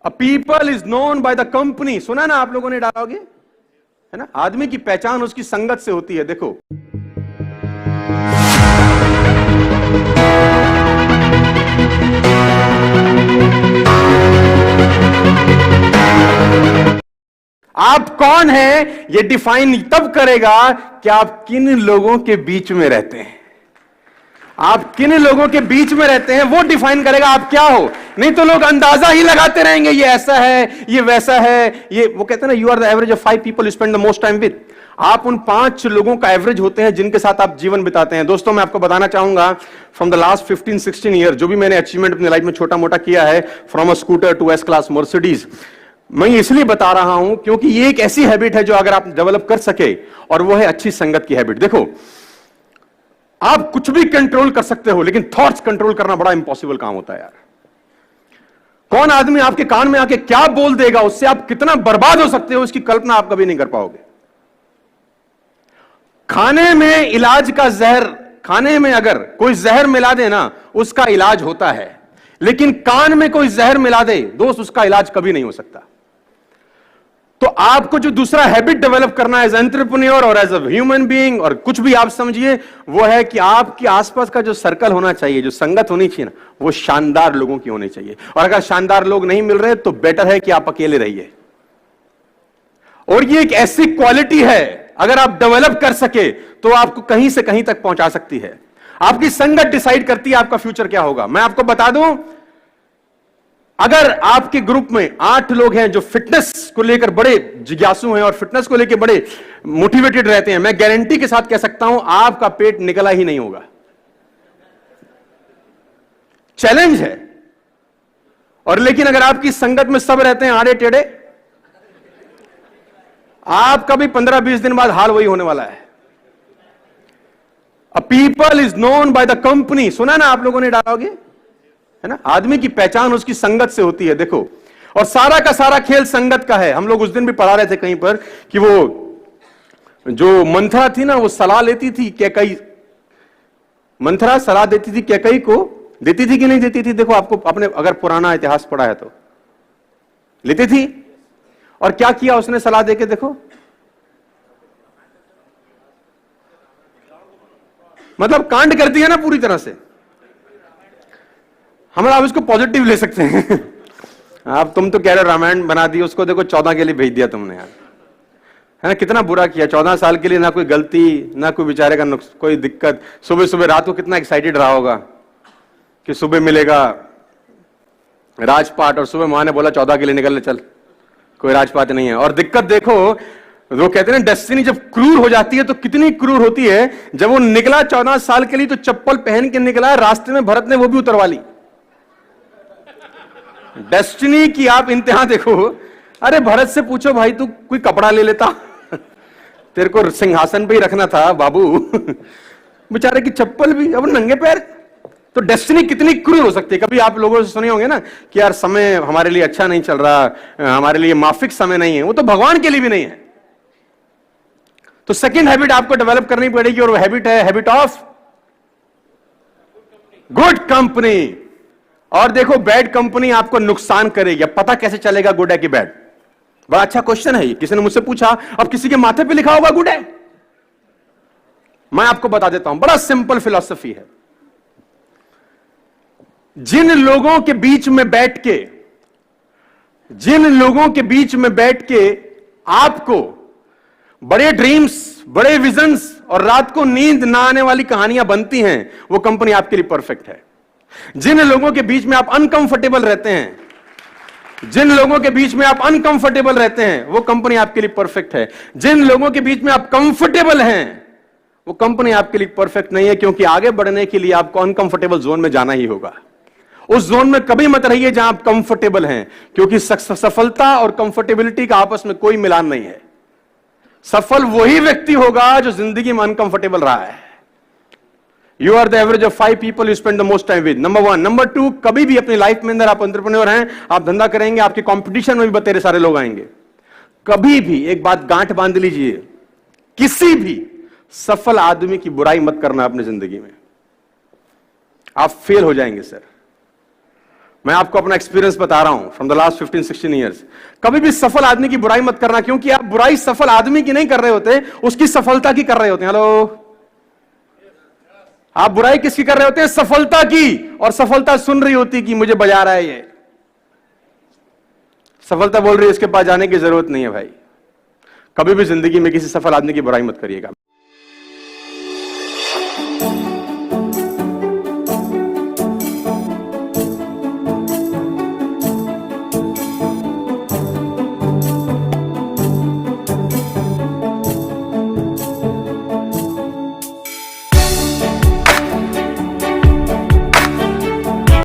A people is known by the company, सुना ना आप लोगों ने डालोगे, है ना। आदमी की पहचान उसकी संगत से होती है। देखो, आप कौन है ये डिफाइन तब करेगा कि आप किन लोगों के बीच में रहते हैं। आप किन लोगों के बीच में रहते हैं वो डिफाइन करेगा आप क्या हो। नहीं तो लोग अंदाजा ही लगाते रहेंगे, ये ऐसा है, ये वैसा है। ये वो कहते हैं ना, you are the average of 5 people you spend the most time with. आप उन 5 लोगों का एवरेज होते हैं जिनके साथ आप जीवन बिताते हैं। दोस्तों, मैं आपको बताना चाहूंगा, फ्रॉम द लास्ट 15-16 ईयर जो भी मैंने अचीवमेंट अपनी लाइफ में छोटा मोटा किया है, from a scooter to S class Mercedes, मैं इसलिए बता रहा हूं क्योंकि ये एक ऐसी हैबिट है जो अगर आप डेवलप कर सके, और वो है अच्छी संगत की हैबिट। देखो, आप कुछ भी कंट्रोल कर सकते हो, लेकिन थॉट्स कंट्रोल करना बड़ा इंपॉसिबल काम होता है यार। कौन आदमी आपके कान में आके क्या बोल देगा, उससे आप कितना बर्बाद हो सकते हो, इसकी कल्पना आप कभी नहीं कर पाओगे। खाने में इलाज का जहर, खाने में अगर कोई जहर मिला दे ना, उसका इलाज होता है, लेकिन कान में कोई जहर मिला दे दोस्त, उसका इलाज कभी नहीं हो सकता। तो आपको जो दूसरा हैबिट डेवलप करना है एज एंटरप्रेन्योर और एज अ ह्यूमन बीइंग, और कुछ भी आप समझिए, वो है कि आपके आसपास का जो सर्कल होना चाहिए, जो संगत होनी चाहिए ना, वो शानदार लोगों की होनी चाहिए। और अगर शानदार लोग नहीं मिल रहे तो बेटर है कि आप अकेले रहिए। और ये एक ऐसी क्वालिटी है, अगर आप डेवलप कर सके तो आपको कहीं से कहीं तक पहुंचा सकती है। आपकी संगत डिसाइड करती है आपका फ्यूचर क्या होगा। मैं आपको बता दूं, अगर आपके ग्रुप में 8 लोग हैं जो फिटनेस को लेकर बड़े जिज्ञासु हैं और फिटनेस को लेकर बड़े मोटिवेटेड रहते हैं, मैं गारंटी के साथ कह सकता हूं आपका पेट निकला ही नहीं होगा। चैलेंज है। और लेकिन अगर आपकी संगत में सब रहते हैं आड़े टेढ़े, आपका भी 15-20 दिन बाद हाल वही होने वाला है। A people is known by the company, सुना ना आप लोगों ने डालोगे, है ना। आदमी की पहचान उसकी संगत से होती है। देखो, और सारा का सारा खेल संगत का है। हम लोग उस दिन भी पढ़ा रहे थे कहीं पर कि वो जो मंथरा थी ना, वो सलाह लेती थी कैकई, मंथरा सलाह देती थी कैकई को, देती थी कि नहीं देती थी। देखो, आपको अपने अगर पुराना इतिहास पढ़ा है तो लेती थी। और क्या किया उसने सलाह देके, देखो, मतलब कांड कर दिया ना पूरी तरह से। हम आप इसको पॉजिटिव ले सकते हैं। आप तुम तो कह रहे रामायण बना दी, उसको देखो 14 के लिए भेज दिया तुमने यार, है ना। कितना बुरा किया। 14 साल के लिए ना कोई गलती, ना कोई बेचारे का कोई दिक्कत। सुबह सुबह रात को कितना एक्साइटेड रहा होगा कि सुबह मिलेगा राजपाट, और सुबह मां ने बोला 14 के लिए निकल ले, चल कोई राजपाट नहीं है। और दिक्कत देखो, वो कहते हैं डेस्टिनी जब क्रूर हो जाती है तो कितनी क्रूर होती है। जब वो निकला 14 साल के लिए तो चप्पल पहन के निकला, रास्ते में भरत ने वो भी उतरवा ली। डेस्टिनी की आप इंतहा देखो। अरे भरत से पूछो भाई, तू कोई कपड़ा ले लेता, तेरे को सिंहासन पे ही रखना था बाबू। बेचारे की चप्पल भी, अब नंगे पैर। तो डेस्टिनी कितनी क्रूर हो सकती है। कभी आप लोगों से सुने होंगे ना कि यार समय हमारे लिए अच्छा नहीं चल रहा, हमारे लिए माफिक समय नहीं है। वो तो भगवान के लिए भी नहीं है। तो सेकंड हैबिट आपको डेवलप करनी पड़ेगी, और वो हैबिट है हैबिट ऑफ गुड कंपनी। और देखो, बैड कंपनी आपको नुकसान करेगी। अब पता कैसे चलेगा गुड है कि बैड? बड़ा अच्छा क्वेश्चन है ये, किसी ने मुझसे पूछा। अब किसी के माथे पे लिखा होगा गुड है? मैं आपको बता देता हूं, बड़ा सिंपल फिलॉसफी है। जिन लोगों के बीच में बैठ के, जिन लोगों के बीच में बैठ के आपको बड़े ड्रीम्स, बड़े विजन्स और रात को नींद ना आने वाली कहानियां बनती हैं, वो कंपनी आपके लिए परफेक्ट है। जिन लोगों के बीच में आप अनकंफर्टेबल रहते हैं, जिन लोगों के बीच में आप अनकंफर्टेबल रहते हैं, वो कंपनी आपके लिए परफेक्ट है। जिन लोगों के बीच में आप कंफर्टेबल हैं, वो कंपनी आपके लिए परफेक्ट नहीं है, क्योंकि आगे बढ़ने के लिए आपको अनकंफर्टेबल जोन में जाना ही होगा। उस जोन में कभी मत रहिए जहां आप कंफर्टेबल हैं, क्योंकि सफलता और कंफर्टेबिलिटी का आपस में कोई मिलान नहीं है। सफल वही व्यक्ति होगा जो जिंदगी में अनकंफर्टेबल रहा है। You are the average of 5 people you spend the most time with, number 1। Number 2, कभी भी अपनी लाइफ में अंदर आप एंटरप्रेन्योर हैं, आप धंधा करेंगे, आपके कंपटीशन में भी बतेरे सारे लोग आएंगे। कभी भी एक बात गांठ बांध लीजिए, किसी भी सफल आदमी की बुराई मत करना अपनी जिंदगी में, आप फेल हो जाएंगे सर। मैं आपको अपना एक्सपीरियंस बता रहा हूं फ्रॉम द लास्ट 15-16 ईयर्स। कभी भी सफल आदमी की बुराई मत करना, क्योंकि आप बुराई सफल आदमी की नहीं कर रहे होते, उसकी सफलता की कर रहे होते हैं। हेलो, आप बुराई किसकी कर रहे होते हैं? सफलता की। और सफलता सुन रही होती कि मुझे बजा रहा है ये, सफलता बोल रही है इसके पास जाने की जरूरत नहीं है। भाई, कभी भी जिंदगी में किसी सफल आदमी की बुराई मत करिएगा।